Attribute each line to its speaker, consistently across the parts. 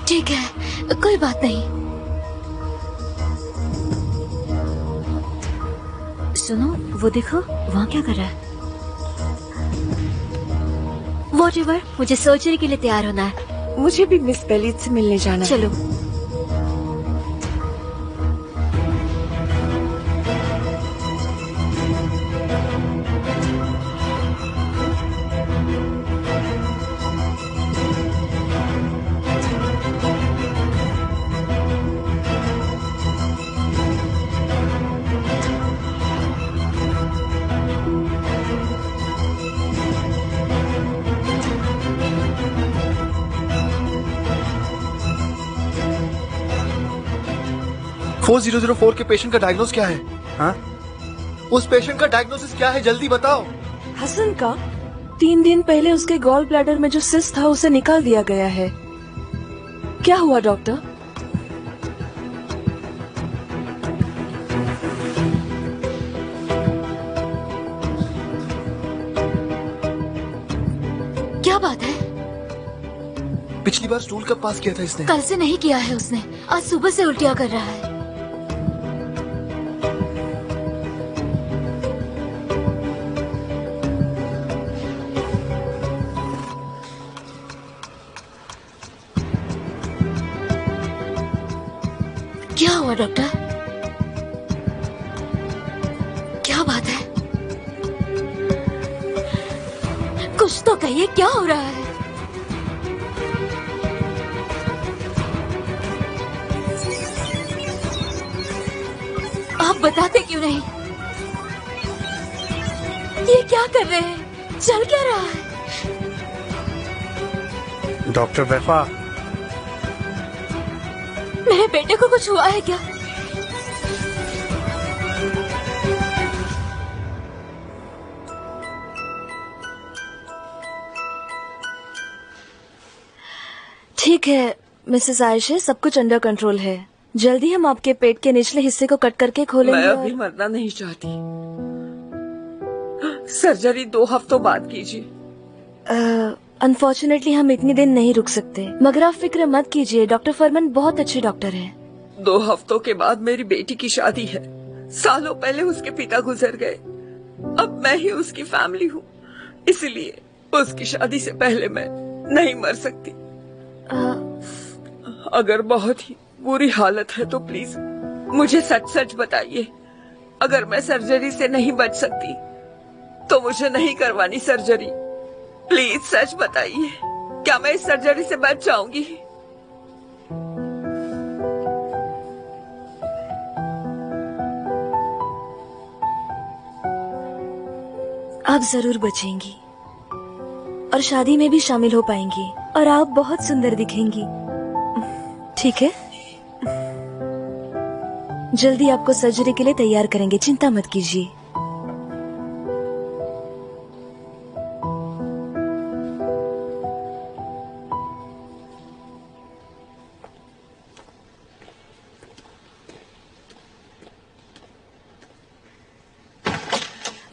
Speaker 1: ठीक है, कोई बात नहीं। सुनो, वो देखो वहाँ क्या कर रहा है। Whatever, मुझे सर्जरी के लिए तैयार होना है।
Speaker 2: मुझे भी मिस बेलीज से मिलने जाना है।
Speaker 1: चलो।
Speaker 3: $4004 के पेशेंट का डायग्नोस क्या है? हाँ? उस पेशेंट का डायग्नोसिस क्या है, जल्दी बताओ।
Speaker 2: हसन का 3 दिन पहले उसके गॉल ब्लैडर में जो सिस्ट था उसे निकाल दिया गया है। क्या हुआ डॉक्टर?
Speaker 1: क्या बात है?
Speaker 3: पिछली बार स्टूल कब पास किया था इसने?
Speaker 1: कल से नहीं किया है उसने, आज सुबह से उल्टियाँ कर रहा है। क्या हुआ डॉक्टर? क्या बात है? कुछ तो कहिए, क्या हो रहा है? आप बताते क्यों नहीं? ये क्या कर रहे हैं? चल क्या रहा है?
Speaker 3: डॉक्टर वैफा,
Speaker 1: मेरे बेटे को कुछ हुआ है क्या?
Speaker 2: ठीक है मिसेस आयशा, सब कुछ अंडर कंट्रोल है। जल्दी हम आपके पेट के निचले हिस्से को कट करके खोलेंगे।
Speaker 4: मैं अभी मरना नहीं चाहती। सर्जरी 2 हफ्तों बाद कीजिए।
Speaker 2: अनफॉर्चुनेटली हम इतनी दिन नहीं रुक सकते, मगर आप फिक्र मत कीजिए, डॉक्टर फरमान बहुत अच्छे डॉक्टर हैं।
Speaker 4: 2 हफ्तों के बाद मेरी बेटी की शादी है। सालों पहले उसके पिता गुजर गए, अब मैं ही उसकी फैमिली हूँ, इसलिए उसकी शादी से पहले मैं नहीं मर सकती। अगर बहुत ही बुरी हालत है तो प्लीज मुझे सच सच बताइए। अगर मैं सर्जरी से नहीं बच सकती तो मुझे नहीं करवानी सर्जरी। प्लीज सच बताइए, क्या मैं इस सर्जरी से बच जाऊंगी?
Speaker 2: आप जरूर बचेंगी और शादी में भी शामिल हो पाएंगी और आप बहुत सुंदर दिखेंगी। ठीक है, जल्दी आपको सर्जरी के लिए तैयार करेंगे, चिंता मत कीजिए।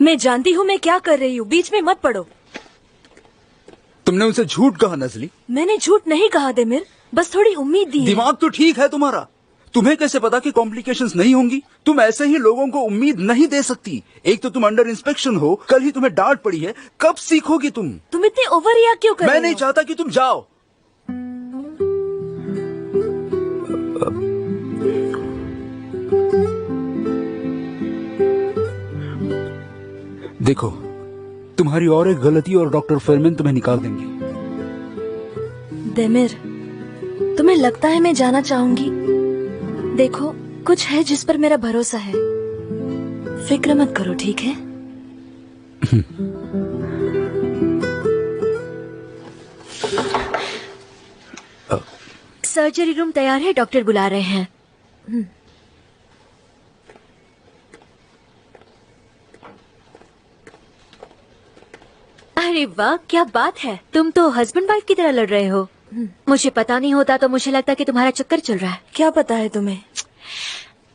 Speaker 2: मैं जानती हूँ मैं क्या कर रही हूँ, बीच में मत पड़ो।
Speaker 5: तुमने उनसे झूठ कहा नजली।
Speaker 2: मैंने झूठ नहीं कहा देमिर, बस थोड़ी उम्मीद दी है।
Speaker 5: दिमाग तो ठीक है तुम्हारा, तुम्हें कैसे पता कि कॉम्प्लिकेशंस नहीं होंगी? तुम ऐसे ही लोगों को उम्मीद नहीं दे सकती। एक तो तुम अंडर इंस्पेक्शन हो, कल ही तुम्हें डांट पड़ी है, कब सीखोगी तुम?
Speaker 2: तुम इतने ओवर रिएक्ट क्यों कर रहे हो?
Speaker 5: मैं नहीं चाहता कि तुम जाओ। देखो, तुम्हारी और एक गलती और डॉक्टर फेरमैन तुम्हें निकाल देंगे।
Speaker 2: देमिर, तुम्हें लगता है मैं जाना चाहूंगी? देखो, कुछ है जिस पर मेरा भरोसा है, फिक्र मत करो, ठीक है?
Speaker 1: सर्जरी रूम तैयार है, डॉक्टर बुला रहे हैं। अरे वाह, क्या बात है, तुम तो हस्बैंड वाइफ की तरह लड़ रहे हो। मुझे पता नहीं होता तो मुझे लगता कि तुम्हारा चक्कर चल रहा है।
Speaker 2: क्या पता है तुम्हें?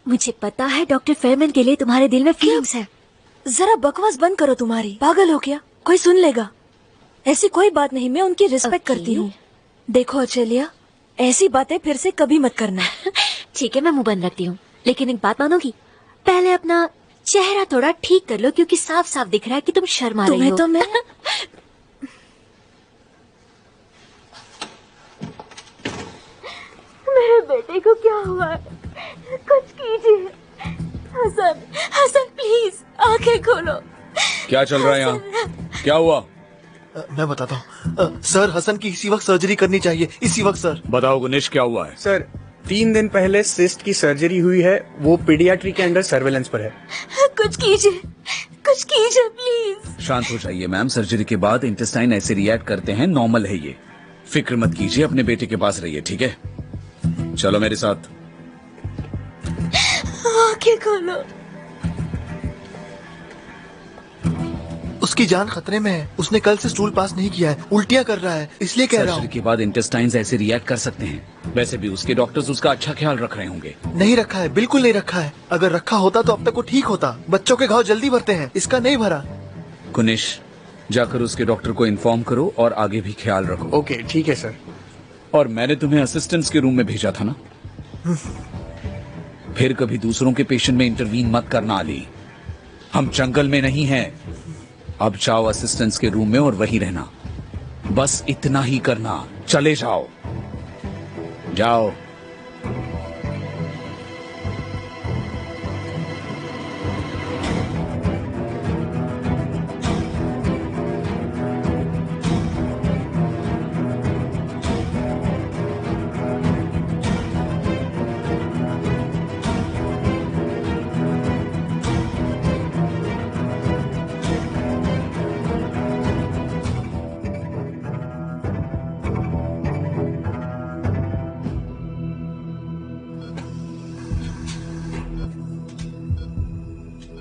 Speaker 1: मुझे पता है डॉक्टर फेरमैन के लिए तुम्हारे दिल में फीलिंग्स है।
Speaker 2: जरा बकवास बंद करो, तुम्हारी पागल हो क्या? कोई सुन लेगा। ऐसी कोई बात नहीं, मैं उनकी रिस्पेक्ट करती हूँ। देखो अचेलिया, ऐसी बातें फिर से कभी मत करना।
Speaker 1: ठीक है, मैं मुंह बंद रखती हूँ, लेकिन एक बात मानोगी? पहले अपना चेहरा थोड़ा ठीक कर लो, क्योंकि साफ साफ दिख रहा है कि तुम शर्मा रही
Speaker 2: तुम्हें
Speaker 1: हो।
Speaker 2: तो मैं
Speaker 1: मेरे बेटे को क्या हुआ है? कुछ कीजिए। हसन, हसन प्लीज आंखें खोलो।
Speaker 5: क्या चल रहा है यहाँ? क्या हुआ?
Speaker 3: मैं बताता हूँ सर, हसन की इसी वक्त सर्जरी करनी चाहिए, इसी वक्त सर।
Speaker 5: बताओ गुनेश, क्या हुआ है?
Speaker 6: सर 3 दिन पहले सिस्ट की सर्जरी हुई है, वो पीडियाट्री के अंडर सर्वेलेंस पर है।
Speaker 1: कुछ कीजिए, कुछ कीजिए प्लीज।
Speaker 5: शांत हो जाइए मैम, सर्जरी के बाद इंटेस्टाइन ऐसे रिएक्ट करते हैं, नॉर्मल है ये। फिक्र मत कीजिए, अपने बेटे के पास रहिए, ठीक है? चलो मेरे साथ।
Speaker 1: आंखें खोलो।
Speaker 3: उसकी जान खतरे में है, उसने कल से स्टूल पास नहीं किया है, उल्टियाँ कर रहा है, इसलिए कह रहा
Speaker 5: सर्जरी
Speaker 3: हूँ।
Speaker 5: के बाद इंटेस्टाइन्स ऐसे रिएक्ट कर सकते हैं। वैसे भी उसके डॉक्टर्स उसका अच्छा ख्याल रख रहे होंगे।
Speaker 3: नहीं रखा है, बिल्कुल नहीं रखा है। अगर रखा होता तो अब तक वो ठीक होता। बच्चों के घाव जल्दी भरते हैं, इसका नहीं भरा।
Speaker 5: गुनेश, जाकर उसके डॉक्टर को इन्फॉर्म करो और आगे भी ख्याल रखो।
Speaker 6: ओके ठीक है सर।
Speaker 5: और मैंने तुम्हें असिस्टेंट्स के रूम में भेजा था ना? फिर कभी दूसरों के पेशेंट में इंटरवीन मत करना अली। हम जंगल में नहीं हैं। अब जाओ असिस्टेंट्स के रूम में और वहीं रहना। बस इतना ही करना। चले जाओ, जाओ।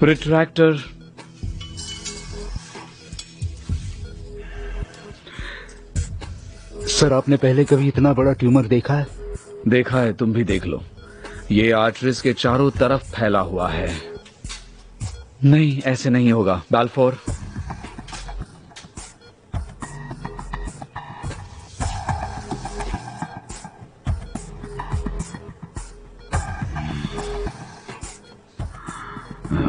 Speaker 5: रिट्रैक्टर,
Speaker 7: सर आपने पहले कभी इतना बड़ा ट्यूमर देखा है?
Speaker 5: देखा है, तुम भी देख लो। ये आर्टरीज के चारों तरफ फैला हुआ है। नहीं, ऐसे नहीं होगा। बाल्फोर,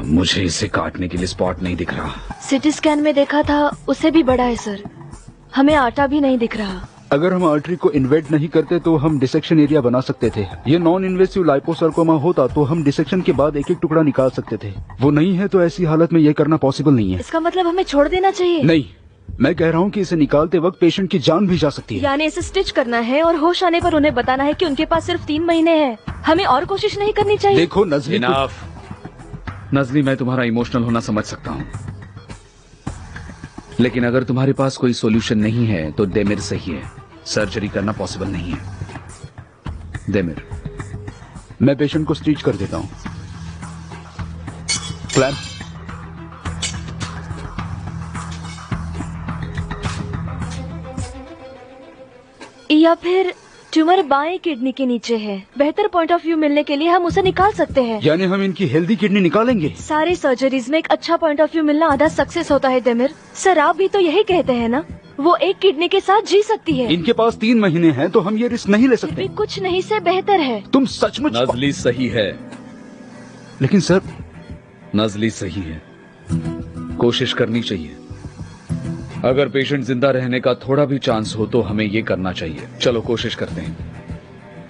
Speaker 5: मुझे इसे काटने के लिए स्पॉट नहीं दिख रहा।
Speaker 2: सिटी स्कैन में देखा था, उससे भी बड़ा है सर। हमें आटा भी नहीं दिख रहा।
Speaker 7: अगर हम आर्टरी को इन्वेट नहीं करते तो हम डिसेक्शन एरिया बना सकते थे। ये नॉन इन्वेसिव लाइपोसर्कोमा होता तो हम डिसेक्शन के बाद एक एक टुकड़ा निकाल सकते थे। वो नहीं है तो ऐसी हालत में ये करना पॉसिबल नहीं है।
Speaker 2: इसका मतलब हमें छोड़ देना चाहिए?
Speaker 7: नहीं, मैं कह रहा हूँ कि इसे निकालते वक्त पेशेंट की जान भी जा सकती है।
Speaker 2: यानी इसे स्टिच करना है और होश आने पर उन्हें बताना है कि उनके पास सिर्फ 3 महीने हैं। हमें और कोशिश नहीं करनी चाहिए?
Speaker 7: देखो नजली,
Speaker 5: इनफ। नजली, मैं तुम्हारा इमोशनल होना समझ सकता हूँ, लेकिन अगर तुम्हारे पास कोई सॉल्यूशन नहीं है तो देमिर सही है। सर्जरी करना पॉसिबल नहीं है। देमिर,
Speaker 7: मैं पेशेंट को स्टिच कर देता हूँ। क्लैंप,
Speaker 2: या फिर ट्यूमर बाएं किडनी के नीचे है। बेहतर पॉइंट ऑफ व्यू मिलने के लिए हम उसे निकाल सकते हैं।
Speaker 7: यानी हम इनकी हेल्दी किडनी निकालेंगे?
Speaker 2: सारी सर्जरीज में एक अच्छा पॉइंट ऑफ व्यू मिलना आधा सक्सेस होता है देमिर। सर आप भी तो यही कहते हैं ना, वो एक किडनी के साथ जी सकती है।
Speaker 7: इनके पास 3 महीने हैं तो हम ये रिस्क नहीं ले
Speaker 2: फिर
Speaker 7: सकते।
Speaker 2: भी कुछ नहीं से बेहतर है।
Speaker 7: तुम सचमुच?
Speaker 5: नजली सही है।
Speaker 7: लेकिन सर,
Speaker 5: नजली सही है। कोशिश करनी चाहिए। अगर पेशेंट जिंदा रहने का थोड़ा भी चांस हो तो हमें ये करना चाहिए। चलो कोशिश करते हैं।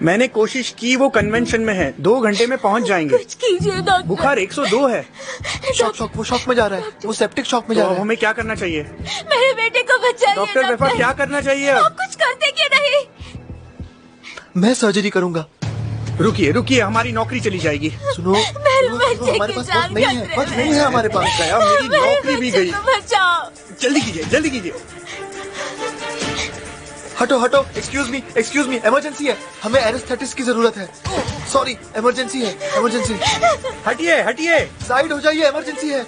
Speaker 6: मैंने कोशिश की, वो कन्वेंशन में है, 2 घंटे में पहुंच जाएंगे।
Speaker 1: कुछ कीजिए डॉक्टर।
Speaker 6: बुखार 102 है।
Speaker 3: शॉक, वो शॉक में जा रहा है, वो सेप्टिक शॉक में
Speaker 6: तो
Speaker 3: जा
Speaker 6: अब
Speaker 3: रहा है।
Speaker 6: हमें क्या करना चाहिए?
Speaker 1: मेरे बेटे को बचाइए
Speaker 6: डॉक्टर वेफा, क्या करना चाहिए अब?
Speaker 1: आप कुछ करते क्यों नहीं?
Speaker 3: मैं सर्जरी करूंगा।
Speaker 6: रुकिए रुकिए, हमारी नौकरी चली जाएगी।
Speaker 3: सुनो,
Speaker 1: बच्चे
Speaker 3: हमारे
Speaker 1: की
Speaker 3: पास
Speaker 1: जान
Speaker 3: वक्त नहीं है,
Speaker 1: खतरे
Speaker 3: वक्त नहीं है हमारे पास।
Speaker 6: गया, मेरी नौकरी भी गई।
Speaker 1: बचाओ।
Speaker 6: जल्दी कीजिए, जल्दी कीजिए।
Speaker 3: हटो हटो, एक्सक्यूज मी, इमरजेंसी है, हमें एनेस्थेटिस्ट की जरूरत है। सॉरी, इमरजेंसी है, इमरजेंसी।
Speaker 6: हटिए हटिए।
Speaker 3: साइड हो जाइए, इमरजेंसी है।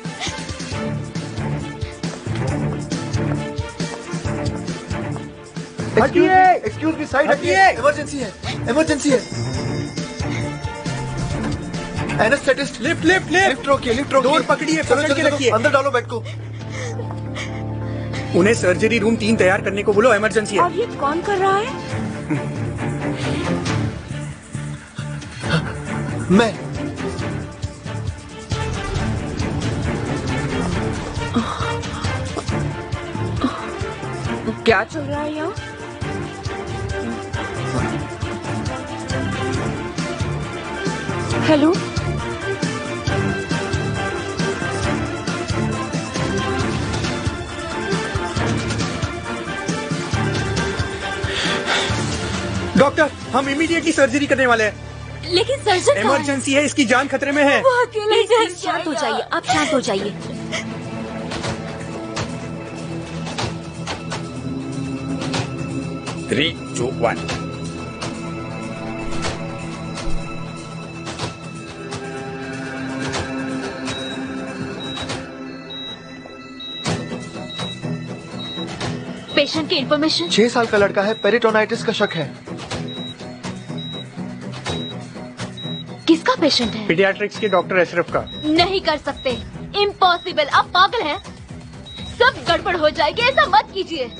Speaker 6: हटिए।
Speaker 3: एक्सक्यूज मी, साइड हटिए,
Speaker 6: हटिए।
Speaker 3: इमरजेंसी है, इमरजेंसी है। Anaesthetist,
Speaker 6: lift lift lift.
Speaker 3: Lift रोकिए, लिफ्ट रोकिए।
Speaker 6: डोर पकड़िए,
Speaker 3: चलो,
Speaker 6: पकड़
Speaker 3: चलो,
Speaker 6: के
Speaker 3: चलो,
Speaker 6: रखिए।
Speaker 3: अंदर डालो बेड को।
Speaker 6: उन्हें सर्जरी रूम 3 तैयार करने को बोलो, इमरजेंसी है।
Speaker 2: अब ये कौन कर रहा है?
Speaker 3: मैं
Speaker 4: क्या चल रहा है यहाँ? हेलो,
Speaker 6: डॉक्टर, हम इमीडिएटली सर्जरी करने वाले हैं।
Speaker 1: लेकिन सर्जन कहाँ है?
Speaker 6: इमरजेंसी है, इसकी जान खतरे में है।
Speaker 1: प्लीज शांत हो जाइए, आप शांत हो जाइए।
Speaker 6: 3, 2, 1।
Speaker 1: पेशेंट की इंफॉर्मेशन।
Speaker 3: 6 साल का लड़का है, पेरिटोनाइटिस का शक है।
Speaker 1: किसका पेशेंट है?
Speaker 6: पीडियाट्रिक्स के डॉक्टर अशरफ का।
Speaker 1: नहीं कर सकते, इम्पॉसिबल। आप पागल हैं, सब गड़बड़ हो जाएगी, ऐसा मत कीजिए।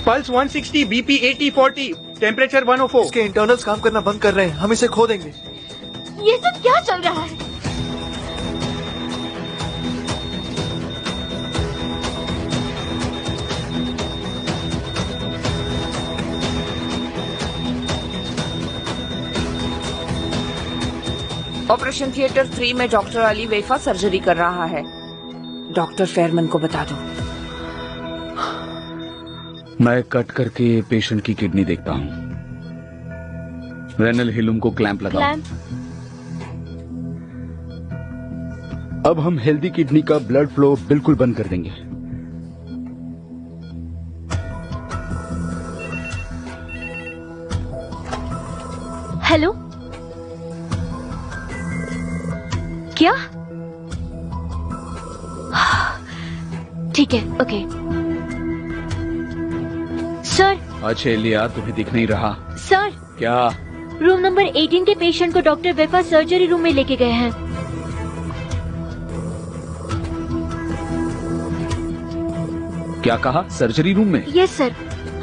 Speaker 6: Pulse 160, BP 80, 40, temperature 104।
Speaker 3: इसके इंटरनल्स काम करना बंद कर रहे हैं, हम इसे खो देंगे।
Speaker 1: ये सब क्या चल रहा है?
Speaker 4: ऑपरेशन थिएटर 3 में डॉक्टर अली वेफा सर्जरी कर रहा है। डॉक्टर फेरमन को बता दो।
Speaker 5: मैं कट करके पेशेंट की किडनी देखता हूँ। रेनल हिलुम को क्लैंप लगाओ।
Speaker 1: क्लैंप।
Speaker 7: अब हम हेल्दी किडनी का ब्लड फ्लो बिल्कुल बंद कर देंगे।
Speaker 1: हेलो, क्या? ठीक है, ओके। सर।
Speaker 5: अच्छा लिया, तुम्हें दिख नहीं रहा?
Speaker 1: सर,
Speaker 5: क्या?
Speaker 1: रूम नंबर 18 के पेशेंट को डॉक्टर वेफा सर्जरी रूम में लेके गए हैं।
Speaker 5: क्या कहा? सर्जरी रूम में?
Speaker 1: यस सर,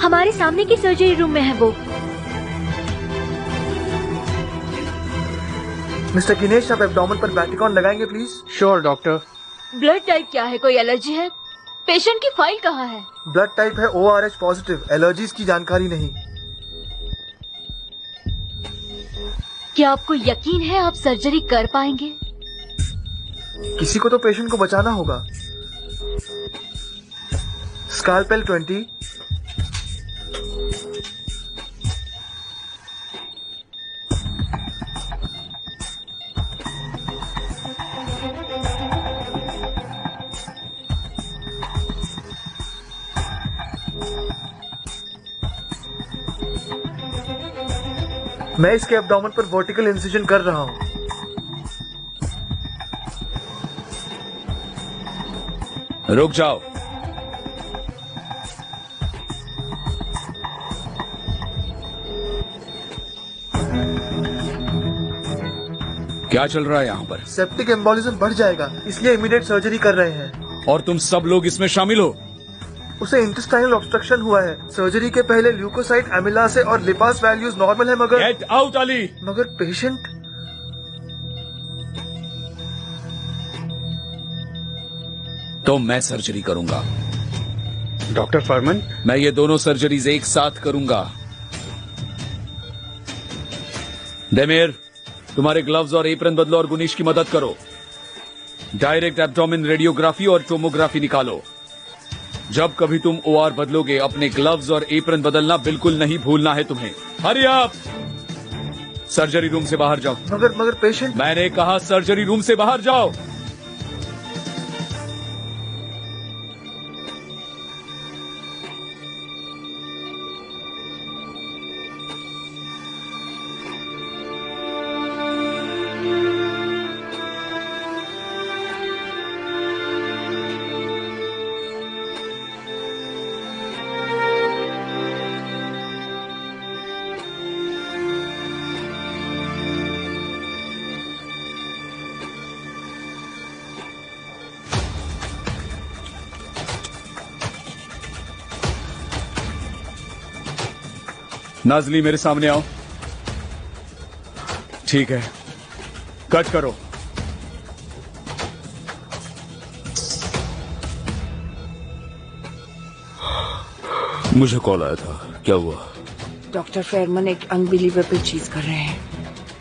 Speaker 1: हमारे सामने की सर्जरी रूम में है वो।
Speaker 3: मिस्टर किनेश, आप एब्डोमेन पर बैटिकॉन लगाएंगे please?
Speaker 6: Sure doctor.
Speaker 1: Blood type क्या है? कोई एलर्जी है? पेशेंट की फाइल कहाँ है?
Speaker 3: ब्लड टाइप है ORH पॉजिटिव, एलर्जीज की जानकारी नहीं।
Speaker 1: क्या आपको यकीन है आप सर्जरी कर पाएंगे?
Speaker 3: किसी को तो पेशेंट को बचाना होगा। स्कालपेल 20। मैं इसके एब्डोमेन पर वर्टिकल इंसिजन कर रहा हूं।
Speaker 5: रुक जाओ। क्या चल रहा है यहाँ पर?
Speaker 3: सेप्टिक एम्बोलिज्म बढ़ जाएगा, इसलिए इमीडिएट सर्जरी कर रहे हैं।
Speaker 5: और तुम सब लोग इसमें शामिल हो?
Speaker 3: उसे इंटेस्टाइनल ऑब्स्ट्रक्शन हुआ है। सर्जरी के पहले ल्यूकोसाइट, एमिलासे और लिपास वैल्यूज नॉर्मल है, मगर
Speaker 5: गेट आउट अली।
Speaker 3: मगर पेशेंट।
Speaker 5: तो मैं सर्जरी करूंगा।
Speaker 6: डॉक्टर फरमान,
Speaker 5: मैं ये दोनों सर्जरीज एक साथ करूंगा। डेमेर, तुम्हारे ग्लव्स और एप्रन बदलो और गुनीश की मदद करो। डायरेक्ट एब्डोमेन रेडियोग्राफी और टोमोग्राफी निकालो। जब कभी तुम OR बदलोगे, अपने ग्लव्स और एप्रन बदलना बिल्कुल नहीं भूलना है तुम्हें। Hurry up! सर्जरी रूम से बाहर जाओ।
Speaker 3: मगर पेशेंट।
Speaker 5: मैंने कहा सर्जरी रूम से बाहर जाओ। नाजली मेरे सामने आओ। ठीक है, कट करो।
Speaker 7: मुझे कॉल आया था, क्या हुआ?
Speaker 4: डॉक्टर फेरमन एक अनबिलीवेबल चीज कर रहे हैं।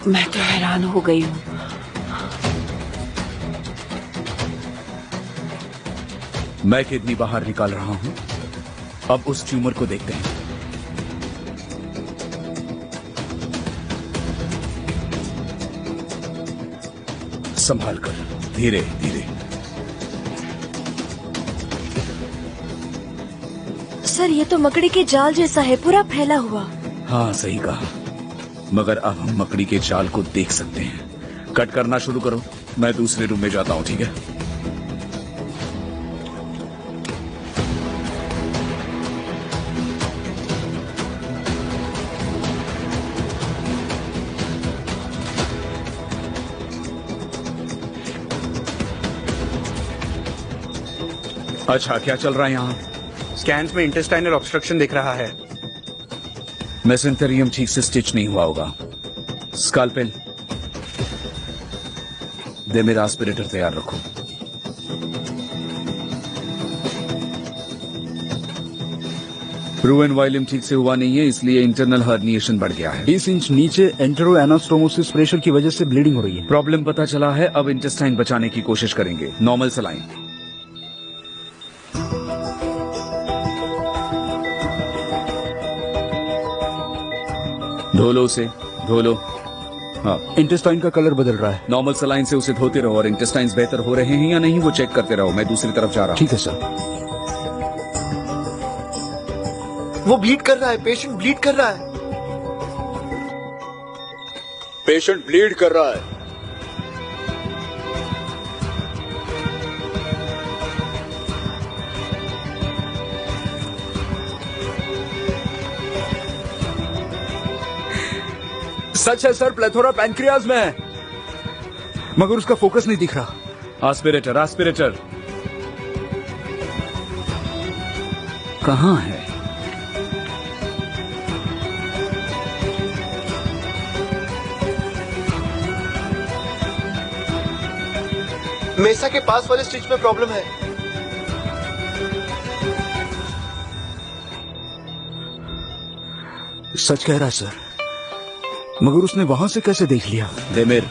Speaker 4: मैं तो हैरान हो गई हूँ।
Speaker 5: मैं किडनी बाहर निकाल रहा हूं। अब उस ट्यूमर को देखते हैं। संभाल कर, धीरे धीरे।
Speaker 2: सर ये तो मकड़ी के जाल जैसा है, पूरा फैला हुआ।
Speaker 5: हाँ सही कहा, मगर अब हम मकड़ी के जाल को देख सकते हैं। कट करना शुरू करो, मैं दूसरे रूम में जाता हूं, ठीक है? अच्छा, क्या चल रहा है यहाँ?
Speaker 6: स्कैन्स में इंटेस्टाइनल ऑब्स्ट्रक्शन दिख रहा है।
Speaker 5: मेसेंटेरियम ठीक से स्टिच नहीं हुआ होगा। स्कालपेल दे, मेरा एस्पिरेटर तैयार रखो। रूएन वाइलम ठीक से हुआ नहीं है, इसलिए इंटरनल हर्निएशन बढ़ गया है।
Speaker 7: 20 इंच नीचे एंटेरो एनास्टोमोसिस प्रेशर की वजह से ब्लीडिंग हो रही है।
Speaker 5: प्रॉब्लम पता चला है, अब इंटेस्टाइन बचाने की कोशिश करेंगे। Normal saline. धो लो उसे, धो लो। हाँ,
Speaker 7: इंटेस्टाइन का कलर बदल रहा है।
Speaker 5: नॉर्मल सलाइन से उसे धोते रहो और इंटेस्टाइन्स बेहतर हो रहे हैं या नहीं वो चेक करते रहो। मैं दूसरी तरफ जा रहा हूं।
Speaker 7: ठीक है सर।
Speaker 3: वो ब्लीड कर रहा है, पेशेंट ब्लीड कर रहा है।
Speaker 7: पेशेंट ब्लीड कर रहा है। सच है सर, प्लेथोरा पैनक्रियाज में है, मगर उसका फोकस नहीं दिख रहा।
Speaker 5: एस्पिरेटर, एस्पिरेटर कहां है?
Speaker 3: मेसा के पास वाले स्टिच में प्रॉब्लम है।
Speaker 7: सच कह रहा है सर, मगर उसने वहां से कैसे देख लिया?
Speaker 5: देमिर,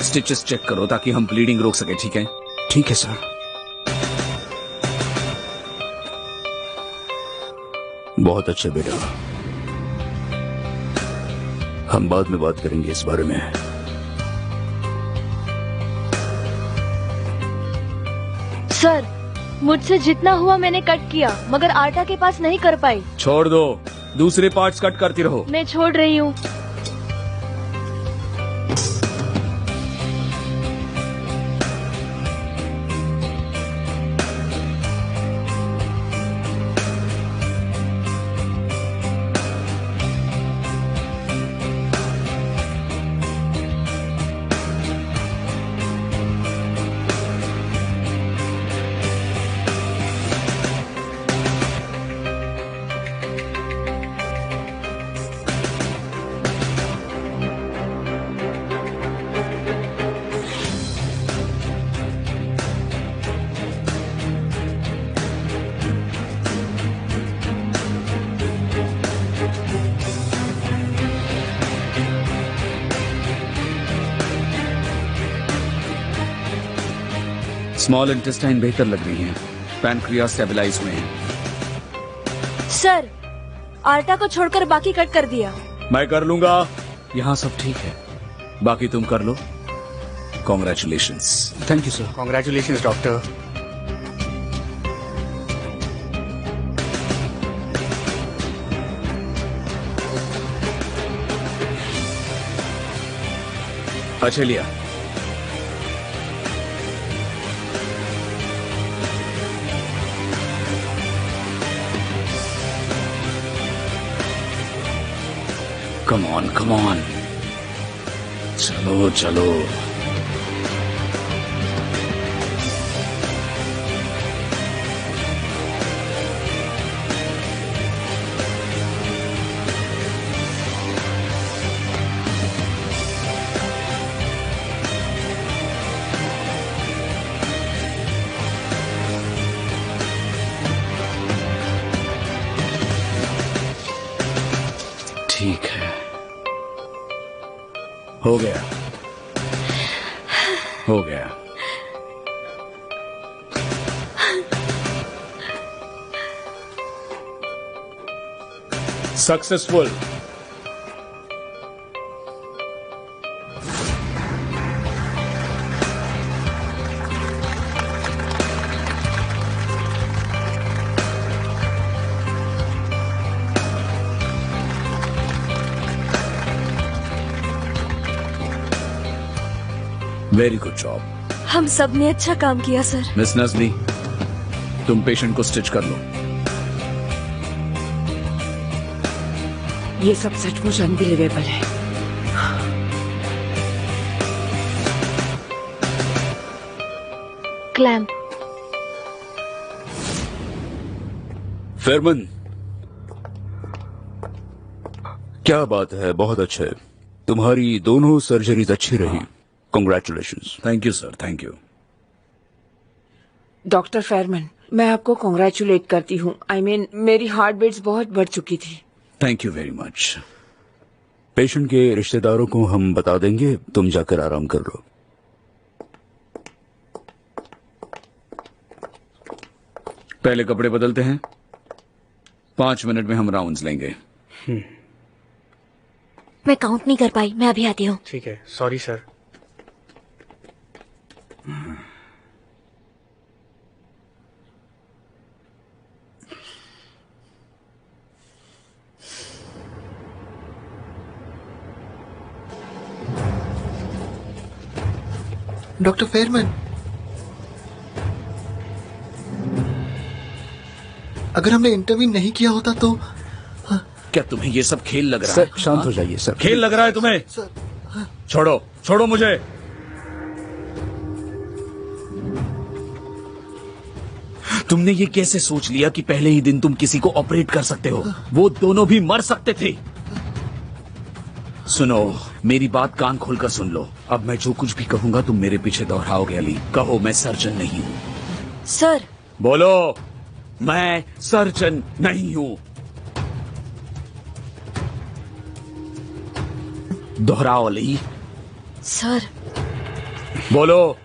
Speaker 5: स्टिचेस चेक करो ताकि हम ब्लीडिंग रोक सके, ठीक है?
Speaker 7: ठीक है सर। बहुत अच्छे बेटा, हम बाद में बात करेंगे इस बारे में।
Speaker 2: सर मुझसे जितना हुआ मैंने कट किया, मगर आटा के पास नहीं कर पाई।
Speaker 5: छोड़ दो, दूसरे पार्ट्स कट करती रहो।
Speaker 2: मैं छोड़ रही हूँ।
Speaker 5: स्मॉल इंटेस्टाइन बेहतर लग रही है, पैनक्रियास स्टेबलाइज हुए हैं।
Speaker 2: सर आटा को छोड़कर बाकी कट कर दिया।
Speaker 5: मैं कर लूंगा, यहाँ सब ठीक है, बाकी तुम कर लो। Congratulations.
Speaker 7: Thank you sir.
Speaker 6: Congratulations doctor.
Speaker 5: अच्छा लिया। कम ऑन, कम ऑन, चलो चलो। हो गया, हो गया। सक्सेसफुल। Very good job.
Speaker 2: हम सब ने अच्छा काम किया सर।
Speaker 5: मिस नजमी, तुम पेशेंट को स्टिच कर लो।
Speaker 4: ये सब सचमुच अनबिलीवेबल है।
Speaker 2: क्लैम्प।
Speaker 7: फेरमन, क्या बात है, बहुत अच्छा है। तुम्हारी दोनों सर्जरीज अच्छी रही। Congratulations.
Speaker 5: Thank you sir, thank you.
Speaker 4: Doctor Ferman, मैं आपको कॉन्ग्रेचुलेट करती हूँ। I mean, मेरी हार्ट बीट्स बहुत बढ़ चुकी थी।
Speaker 5: Thank you very much.
Speaker 7: Patient के रिश्तेदारों को हम बता देंगे, तुम जाकर आराम कर लो।
Speaker 5: पहले कपड़े बदलते हैं, 5 मिनट में हम राउंड्स लेंगे।
Speaker 1: मैं काउंट नहीं कर पाई, मैं अभी आती हूँ।
Speaker 6: ठीक है, सॉरी सर।
Speaker 3: डॉक्टर फेरमैन, अगर हमने इंटरवीन नहीं किया होता तो।
Speaker 5: क्या तुम्हें ये सब खेल लग रहा
Speaker 7: सर
Speaker 5: है?
Speaker 7: शांत हो जाइए सर।
Speaker 5: खेल लग रहा है तुम्हें?
Speaker 3: सर,
Speaker 5: छोड़ो, छोड़ो मुझे। तुमने ये कैसे सोच लिया कि पहले ही दिन तुम किसी को ऑपरेट कर सकते हो? वो दोनों भी मर सकते थे। सुनो, मेरी बात कान खोलकर सुन लो। अब मैं जो कुछ भी कहूंगा तुम मेरे पीछे दोहराओगे। अली, कहो मैं सर्जन नहीं हूं।
Speaker 2: सर।
Speaker 5: बोलो, मैं सर्जन नहीं हूं। दोहराओ अली।
Speaker 2: सर।
Speaker 5: बोलो,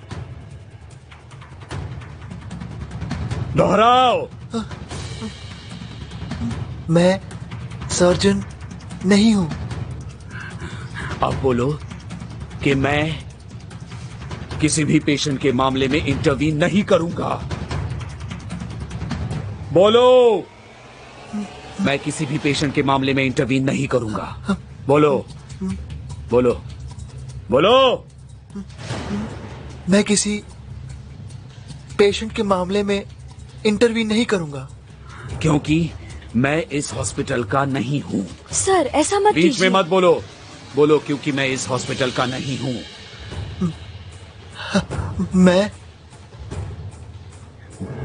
Speaker 5: दोहराओ।
Speaker 3: मैं सर्जन नहीं हूं।
Speaker 5: अब बोलो कि मैं किसी भी पेशेंट के मामले में इंटरवीन नहीं करूंगा। बोलो, मैं किसी भी पेशेंट के मामले में इंटरवीन नहीं करूंगा। बोलो, बोलो, बोलो।
Speaker 3: मैं किसी पेशेंट के मामले में इंटरवीन नहीं करूंगा।
Speaker 5: क्योंकि मैं इस हॉस्पिटल का नहीं हूं।
Speaker 2: सर ऐसा मत
Speaker 5: बीच में
Speaker 2: कीजिए।
Speaker 5: मत बोलो। बोलो, क्योंकि मैं इस हॉस्पिटल का नहीं हूं।
Speaker 3: मैं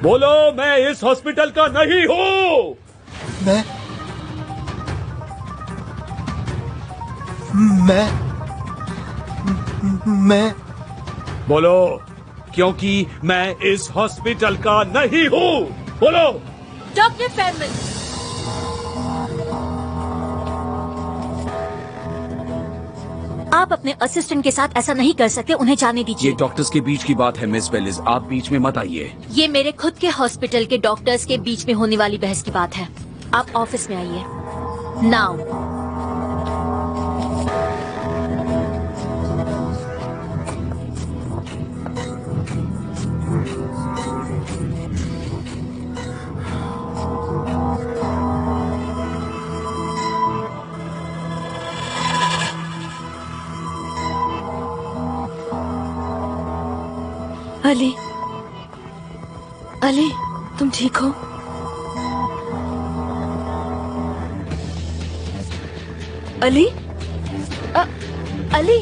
Speaker 5: बोलो, मैं इस हॉस्पिटल का नहीं हूं।
Speaker 3: मैं मैं
Speaker 5: बोलो, क्योंकि मैं इस हॉस्पिटल का नहीं हूं। बोलो।
Speaker 1: डॉक्टर फेरमैन, आप अपने असिस्टेंट के साथ ऐसा नहीं कर सकते। उन्हें जाने
Speaker 5: ये
Speaker 1: दीजिए।
Speaker 5: डॉक्टर्स के बीच की बात है मिस बेलिस, आप बीच में मत आइए।
Speaker 1: ये मेरे खुद के हॉस्पिटल के डॉक्टर्स के बीच में होने वाली बहस की बात है। आप ऑफिस में आइए नाउ।
Speaker 2: अली, अली, तुम ठीक हो? अली, अली,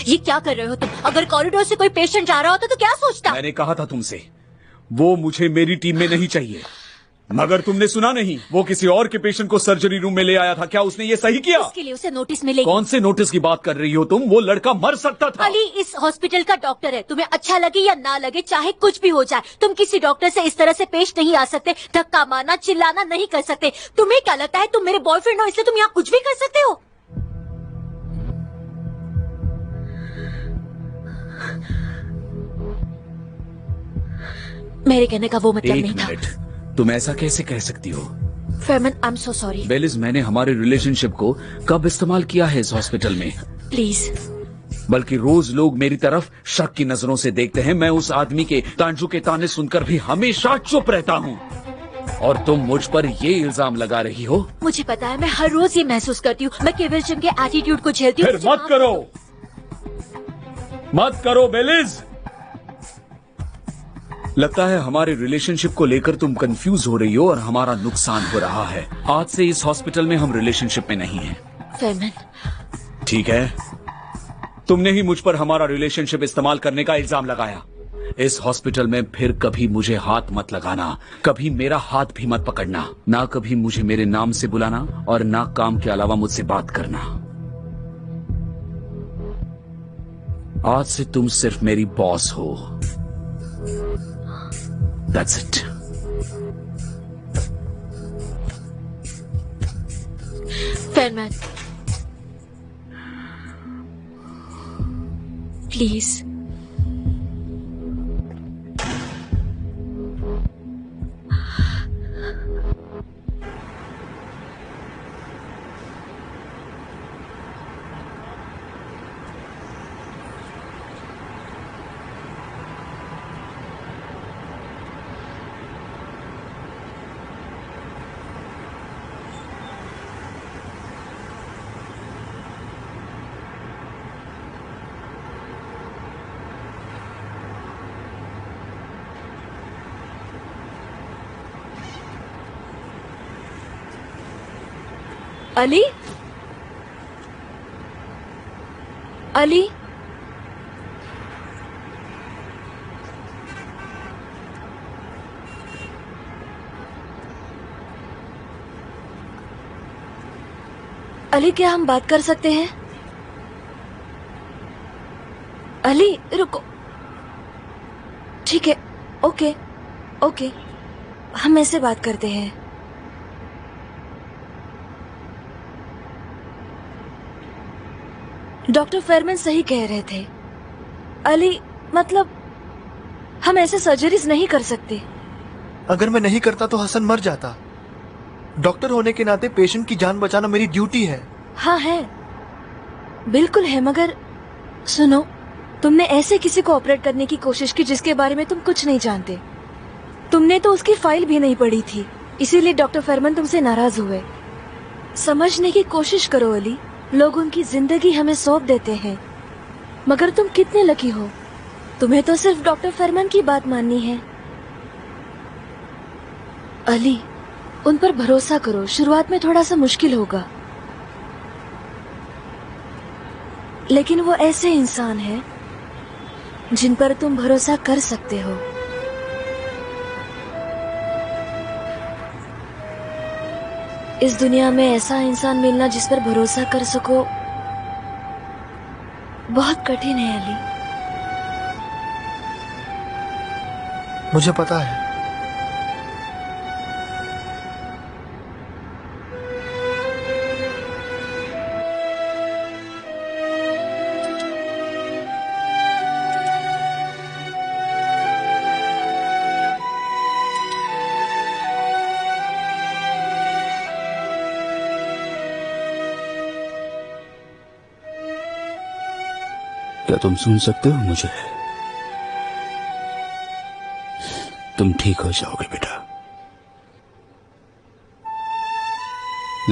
Speaker 1: ये क्या कर रहे हो तुम? अगर कॉरिडोर से कोई पेशेंट जा रहा होता तो क्या सोचता?
Speaker 5: मैंने कहा था तुमसे, वो मुझे मेरी टीम में नहीं चाहिए। मगर तुमने सुना नहीं, वो किसी और के पेशेंट को सर्जरी रूम में ले आया था। क्या उसने ये सही किया?
Speaker 1: इसके लिए उसे नोटिस मिलेगी।
Speaker 5: कौन से नोटिस की बात कर रही हो तुम? वो लड़का मर सकता था।
Speaker 1: अली इस हॉस्पिटल का डॉक्टर है, तुम्हें अच्छा लगे या ना लगे, चाहे कुछ भी हो जाए, तुम किसी डॉक्टर से इस तरह से पेश नहीं आ सकते, धक्का मारना चिल्लाना नहीं कर सकते। तुम्हें क्या लगता है तुम मेरे बॉयफ्रेंड हो इसलिए तुम यहाँ कुछ भी कर सकते हो? मेरे कहने का वो मतलब
Speaker 5: एक
Speaker 1: नहीं था।
Speaker 5: मिनट, तुम ऐसा कैसे कह सकती हो?
Speaker 1: फेरमैन, आई एम सो सॉरी।
Speaker 5: बेलिस, मैंने हमारे रिलेशनशिप को कब इस्तेमाल किया है इस हॉस्पिटल में?
Speaker 1: प्लीज।
Speaker 5: बल्कि रोज लोग मेरी तरफ शक की नजरों से देखते हैं। मैं उस आदमी के तांजू के ताने सुनकर भी हमेशा चुप रहता हूँ, और तुम मुझ पर ये इल्जाम लगा रही हो?
Speaker 1: मुझे पता है, मैं हर रोज ये महसूस करती हूँ। मैं केवल चंद के एटीट्यूड को झेलती हूँ।
Speaker 5: फिर मत करो बेलिस। लगता है हमारे रिलेशनशिप को लेकर तुम कंफ्यूज हो रही हो और हमारा नुकसान हो रहा है। आज से इस हॉस्पिटल में हम रिलेशनशिप में नहीं हैं।
Speaker 1: फेरमैन,
Speaker 5: ठीक है, तुमने ही मुझ पर हमारा रिलेशनशिप इस्तेमाल करने का इल्जाम लगाया। इस हॉस्पिटल में फिर कभी मुझे हाथ मत लगाना, कभी मेरा हाथ भी मत पकड़ना, ना कभी मुझे मेरे नाम से बुलाना, और ना काम के अलावा मुझसे बात करना। आज से तुम सिर्फ मेरी बॉस हो। That's it.
Speaker 1: Ferman, please.
Speaker 2: Ali, Ali, Ali, क्या हम बात कर सकते हैं? अली, रुको। ठीक है, ओके, ओके, हम ऐसे बात करते हैं। डॉक्टर फेरमैन सही कह रहे थे अली, मतलब हम ऐसे सर्जरीज नहीं कर सकते।
Speaker 3: अगर मैं नहीं करता तो हसन मर जाता। डॉक्टर होने के नाते पेशेंट की जान बचाना मेरी ड्यूटी है।
Speaker 2: हाँ है, बिल्कुल है, मगर सुनो, तुमने ऐसे किसी को ऑपरेट करने की कोशिश की जिसके बारे में तुम कुछ नहीं जानते। तुमने तो उसकी फाइल भी नहीं पढ़ी थी, इसीलिए डॉक्टर फेरमैन तुमसे नाराज हुए। समझने की कोशिश करो अली, लोग उनकी जिंदगी हमें सौंप देते हैं, मगर तुम कितने लकी हो, तुम्हें तो सिर्फ डॉक्टर फेरमैन की बात माननी है। अली, उन पर भरोसा करो, शुरुआत में थोड़ा सा मुश्किल होगा, लेकिन वो ऐसे इंसान हैं जिन पर तुम भरोसा कर सकते हो। इस दुनिया में ऐसा इंसान मिलना जिस पर भरोसा कर सको बहुत कठिन है अली।
Speaker 3: मुझे पता है।
Speaker 7: क्या तुम सुन सकते हो मुझे? तुम ठीक हो जाओगे बेटा।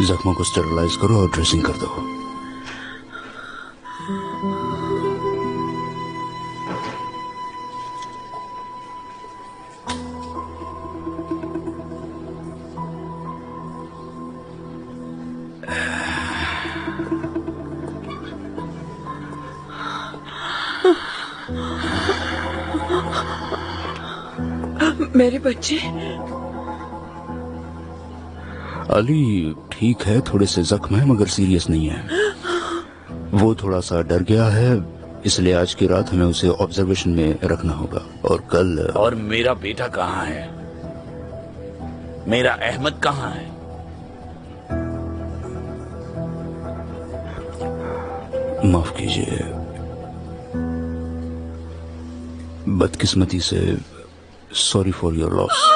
Speaker 7: जख्मों को स्टेरलाइज करो और ड्रेसिंग कर दो।
Speaker 4: मेरे बच्चे,
Speaker 7: अली ठीक है, थोड़े से जख्म है मगर सीरियस नहीं है। वो थोड़ा सा डर गया है, इसलिए आज की रात हमें उसे ऑब्जर्वेशन में रखना होगा और कल।
Speaker 5: और मेरा बेटा कहाँ है? मेरा अहमद कहाँ है?
Speaker 7: माफ कीजिए, बदकिस्मती से सॉरी फॉर योर लॉस।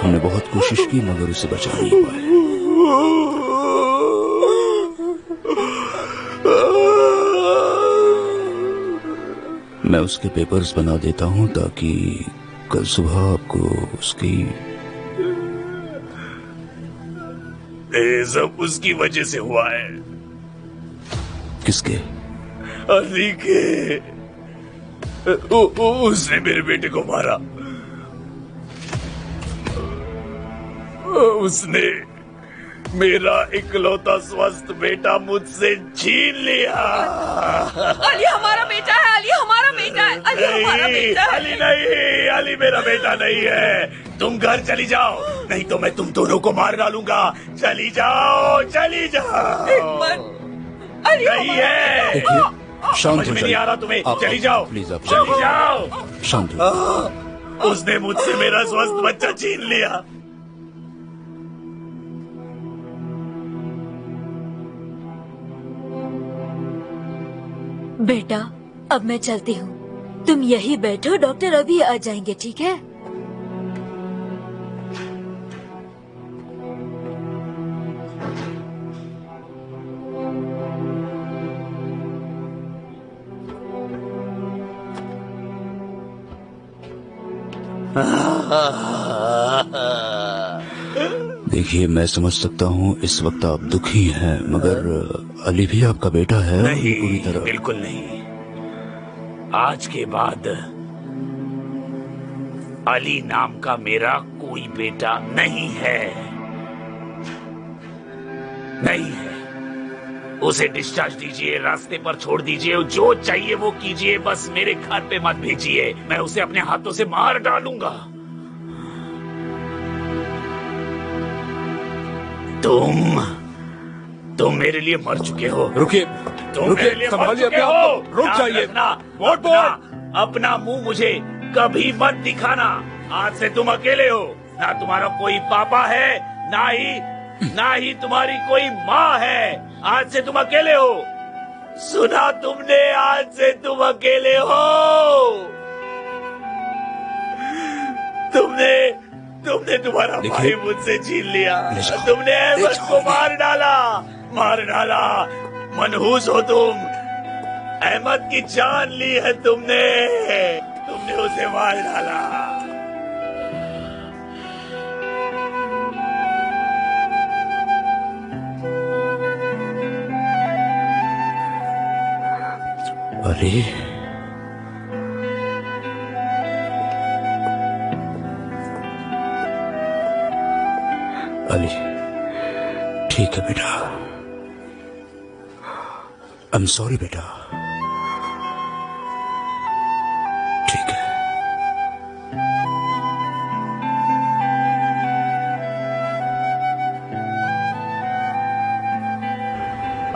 Speaker 7: हमने बहुत कोशिश की मगर उसे बचा नहीं पाए। मैं उसके पेपर्स बना देता हूँ ताकि कल सुबह आपको उसकी।
Speaker 5: ये सब उसकी वजह से हुआ है।
Speaker 7: किसके?
Speaker 5: अली के। उसने मेरे बेटे को मारा। उसने मेरा इकलौता स्वस्थ बेटा मुझसे छीन लिया।
Speaker 4: अली हमारा बेटा है, अली हमारा बेटा है, अली हमारा बेटा है।
Speaker 5: अली नहीं, अली मेरा बेटा नहीं है। तुम घर चली जाओ, नहीं तो मैं तुम दोनों को मार डालूंगा। चली जाओ, चली जाओ।
Speaker 4: अली
Speaker 5: नहीं है।
Speaker 7: देखिए, शांत
Speaker 5: समझ
Speaker 7: हो
Speaker 5: में नहीं आ रहा तुम्हें।
Speaker 7: आप-
Speaker 5: चली जाओ,
Speaker 7: प्लीज आप
Speaker 5: चली जाओ।
Speaker 7: शांत हो।
Speaker 5: उसने मुझसे मेरा स्वस्थ बच्चा छीन लिया।
Speaker 1: बेटा अब मैं चलती हूँ, तुम यही बैठो, डॉक्टर अभी आ जाएंगे, ठीक है?
Speaker 7: देखिए, मैं समझ सकता हूँ इस वक्त आप दुखी हैं, मगर अली भी आपका बेटा है।
Speaker 5: नहीं,
Speaker 7: पूरी तरह।
Speaker 5: बिल्कुल नहीं। आज के बाद अली नाम का मेरा कोई बेटा नहीं है, नहीं है। उसे डिस्चार्ज दीजिए, रास्ते पर छोड़ दीजिए, जो चाहिए वो कीजिए, बस मेरे घर पे मत भेजिए। मैं उसे अपने हाथों से मार डालूंगा। तुम मेरे लिए मर चुके हो।
Speaker 7: रुकिए,
Speaker 5: तुम मेरे लिए मर चुके हो।
Speaker 7: रुक
Speaker 5: याद
Speaker 7: जाइए।
Speaker 5: रखना, अपना मुंह मुझे कभी मत दिखाना। आज से तुम अकेले हो, ना तुम्हारा कोई पापा है, ना ही तुम्हारी कोई माँ है। आज से तुम अकेले हो। सुना तुमने? आज से तुम अकेले हो। तुमने तुम्हारा भाई मुझसे छीन लिया। तुमने अहमद को मार डाला। मनहूस हो तुम। अहमद की जान ली है तुमने उसे मार डाला।
Speaker 7: अली, अली ठीक है बेटा। आई एम सॉरी बेटा। ठीक है।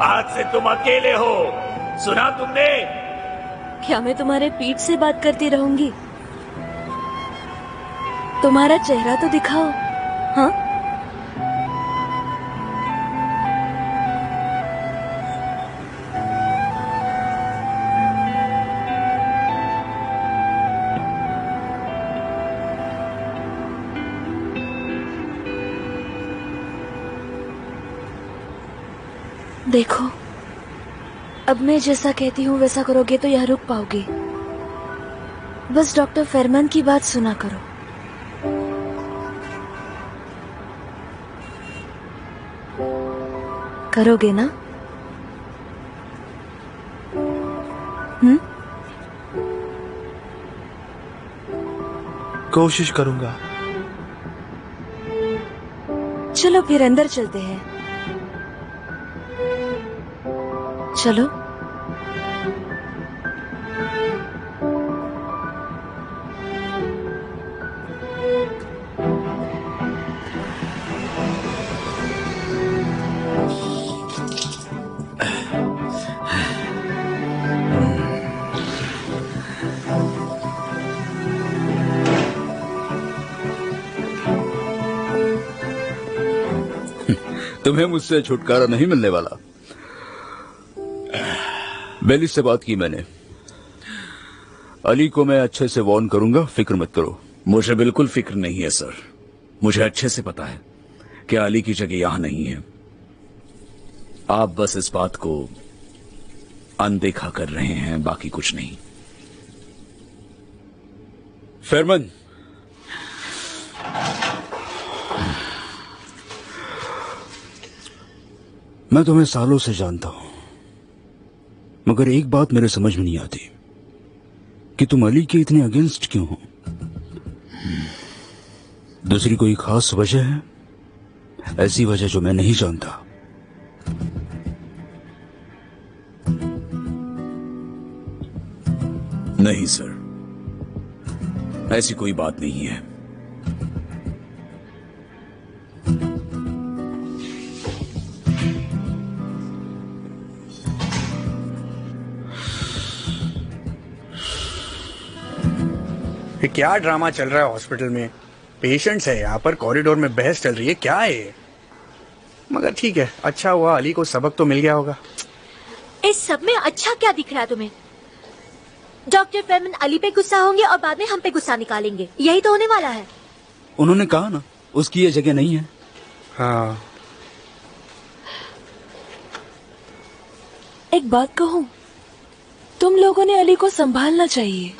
Speaker 5: आज से तुम अकेले हो। सुना तुमने?
Speaker 2: क्या मैं तुम्हारे पीठ से बात करती रहूंगी? तुम्हारा चेहरा तो दिखाओ। हाँ, देखो, अब मैं जैसा कहती हूँ वैसा करोगे तो यहाँ रुक पाओगे। बस डॉक्टर फरमान की बात सुना करो। करोगे ना?
Speaker 3: कोशिश करूंगा।
Speaker 2: चलो फिर अंदर चलते हैं। चलो।
Speaker 7: तुम्हें मुझसे छुटकारा नहीं मिलने वाला। बेली से बात की मैंने। अली को मैं अच्छे से वार्न करूंगा, फिक्र मत करो।
Speaker 5: मुझे बिल्कुल फिक्र नहीं है सर। मुझे अच्छे से पता है कि अली की जगह यहां नहीं है। आप बस इस बात को अनदेखा कर रहे हैं, बाकी कुछ नहीं।
Speaker 7: फेरमन, मैं तुम्हें सालों से जानता हूं, मगर एक बात मेरे समझ में नहीं आती कि तुम अली के इतने अगेंस्ट क्यों हो। दूसरी कोई खास वजह है? ऐसी वजह जो मैं नहीं जानता।
Speaker 5: नहीं सर, ऐसी कोई बात नहीं है।
Speaker 6: ये क्या ड्रामा चल रहा है हॉस्पिटल में? पेशेंट्स है यहाँ पर, कॉरिडोर में बहस चल रही है, क्या है ये? मगर ठीक है, अच्छा हुआ अली को सबक तो मिल गया होगा।
Speaker 1: इस सब में अच्छा क्या दिख रहा है तुम्हें? डॉक्टर फेरमन अली पे गुस्सा होंगे और बाद में हम पे गुस्सा निकालेंगे, यही तो होने वाला है।
Speaker 7: उन्होंने कहा ना, उसकी ये जगह नहीं है।
Speaker 6: हाँ,
Speaker 2: एक बात कहूं, तुम लोगों ने अली को संभालना चाहिए।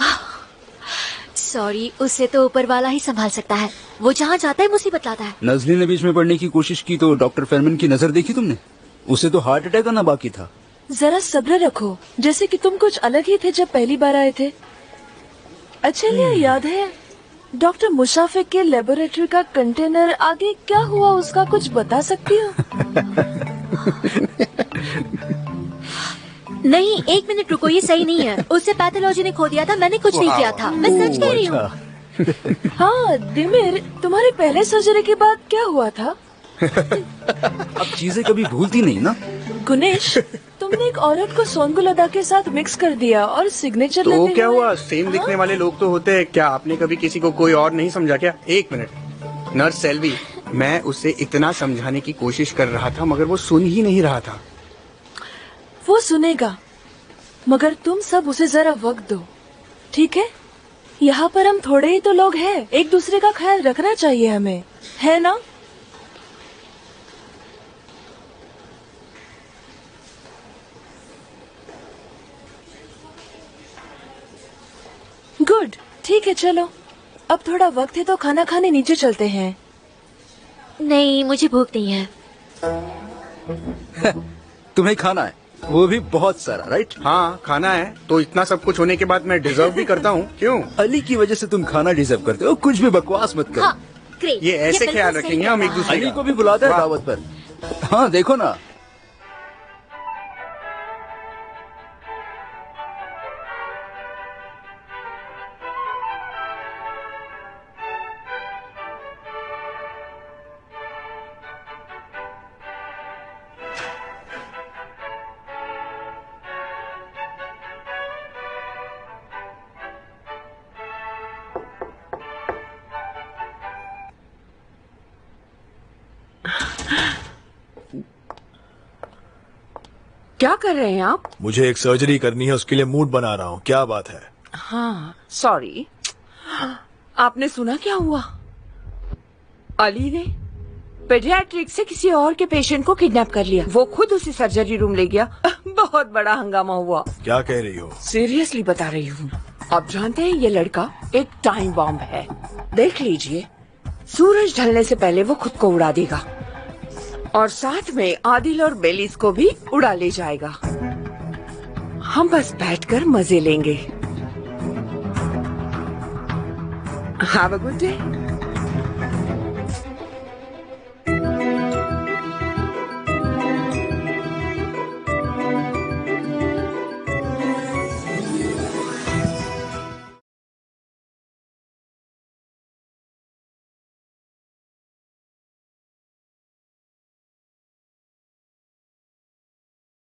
Speaker 1: सॉरी, उसे तो ऊपर वाला ही संभाल सकता है। वो जहाँ जाता है मुसीबत लाता है।
Speaker 7: नजली ने बीच में पड़ने की कोशिश की तो डॉक्टर फेरमन की नजर देखी तुमने? उसे तो हार्ट अटैक आना बाकी था।
Speaker 2: जरा सब्र रखो, जैसे कि तुम कुछ अलग ही थे जब पहली बार आए थे। अच्छा लिया, याद है डॉक्टर मुशाफिक के लेबोरेटरी का कंटेनर, आगे क्या हुआ उसका कुछ बता सकती हो?
Speaker 1: नहीं, एक मिनट रुको, ये सही नहीं है। उससे पैथोलॉजी ने खो दिया था, मैंने कुछ नहीं किया था। मैं सच कह रही हूँ।
Speaker 2: हाँ दिमिर, तुम्हारे पहले सर्जरी के बाद क्या हुआ था?
Speaker 7: अब चीजें कभी भूलती नहीं ना।
Speaker 2: गुनेश, तुमने एक औरत को सोनगुलदा के साथ मिक्स कर दिया और सिग्नेचर
Speaker 6: तो
Speaker 2: लगने
Speaker 6: क्या
Speaker 2: हुए।
Speaker 6: हुआ? सेम दिखने वाले लोग तो होते हैं। क्या आपने कभी किसी को कोई और नहीं समझा क्या? एक मिनट, नर्स सेल्वी, मैं उसे इतना समझाने की कोशिश कर रहा था मगर वो सुन ही नहीं रहा था।
Speaker 2: वो सुनेगा, मगर तुम सब उसे जरा वक्त दो, ठीक है? यहाँ पर हम थोड़े ही तो लोग हैं, एक दूसरे का ख्याल रखना चाहिए हमें, है ना? गुड, ठीक है, चलो अब थोड़ा वक्त है तो खाना खाने नीचे चलते हैं।
Speaker 1: नहीं, मुझे भूख नहीं है।
Speaker 7: तुम्हें खाना है, वो भी बहुत सारा, राइट?
Speaker 6: हाँ, खाना है तो इतना सब कुछ होने के बाद मैं डिजर्व भी करता हूँ। क्यों?
Speaker 7: अली की वजह से तुम खाना डिजर्व करते हो। कुछ भी बकवास मत करो।
Speaker 1: हाँ, ग्रेट।
Speaker 6: ये ऐसे
Speaker 1: बिल्कुल
Speaker 6: ख्याल
Speaker 1: सही
Speaker 6: रखेंगे हम
Speaker 1: कहा।
Speaker 6: एक दूसरे
Speaker 7: अली
Speaker 6: का।
Speaker 7: को भी बुलाते हैं
Speaker 6: वाह।
Speaker 7: दावत पर। हाँ देखो ना,
Speaker 4: क्या कर रहे हैं आप?
Speaker 3: मुझे एक सर्जरी करनी है, उसके लिए मूड बना रहा हूँ। क्या बात है?
Speaker 4: हाँ, सॉरी। आपने सुना क्या हुआ? अली ने पेडियाट्रिक से किसी और के पेशेंट को किडनैप कर लिया। वो खुद उसे सर्जरी रूम ले गया। बहुत बड़ा हंगामा हुआ।
Speaker 3: क्या कह रही हो?
Speaker 4: सीरियसली बता रही हूँ। आप जानते हैं ये लड़का एक टाइम बॉम्ब है। देख लीजिए, सूरज ढलने से पहले वो खुद को उड़ा देगा और साथ में आदिल और बेलिस को भी उड़ा ले जाएगा। हम बस बैठकर मजे लेंगे। Have a good day.